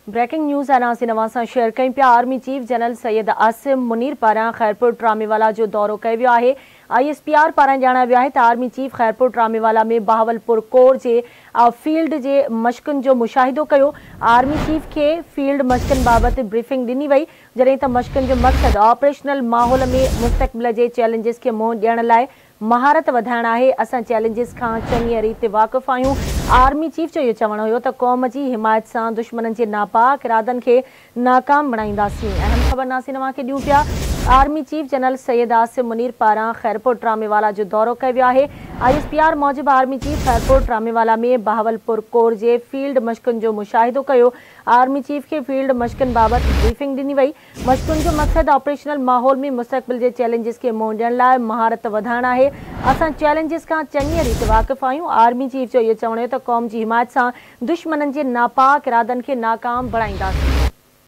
Breaking news अनासी नवां सां share कयूं पिया। Army chief general Syed Asim Munir पारां खैरपुर ट्रामेवाला जो दौरो कयो वियो आहे। ISPR पारां ॼाणायो वियो आहे त आर्मी चीफ खैरपुर ट्रामेवाला में बहावलपुर कोर जे फील्ड जे मश्कनि जो मुशाहिदो कयो। आर्मी चीफ खे फील्ड मश्कनि बाबति ब्रीफिंग ॾिनी वई, जॾहिं त मश्कनि जो मक़सदु ऑपरेशनल माहौल में मुस्तक़बिल जे चैलेंजिस खे मुंहुं ॾियण लाइ महारत वधाइण आहे। असां चैलेंजिस खां चङी रीति वाक़िफ़ आहियूं। आर्मी चीफ जो इहो चवणु हुयो त क़ौम जी हिमायत सां दुश्मननि जे नापाक इरादनि खे नाकाम बणाईंदासीं। अहम ख़बर नासिनवा खे ॾियूं पिया। Army chief general Syed Asim Munir पारां खैरपुर ट्रामेवाला जो दौरो कयो वियो आहे। ISPR मूजिबि आर्मी चीफ खैरपुर ट्रामेवाला में बहावलपुर कोर जे फील्ड मश्कनि जो मुशाहिदो कयो। आर्मी चीफ खे फील्ड मश्कनि बाबति ब्रीफिंग ॾिनी वई। मश्कुनि जो मक़सदु ऑपरेशनल माहौल में मुस्तक़बिल जे चैलेंजिस खे मुंहुं ॾियण लाइ महारत वधाइण आहे। असां चैलेंजिस खां चङी रीति वाक़िफ़ आहियूं। आर्मी चीफ जो इहो चवणु हो त क़ौम जी हिमायत सां दुश्मननि जे नापाक इरादनि खे नाकाम बणाईंदासीं।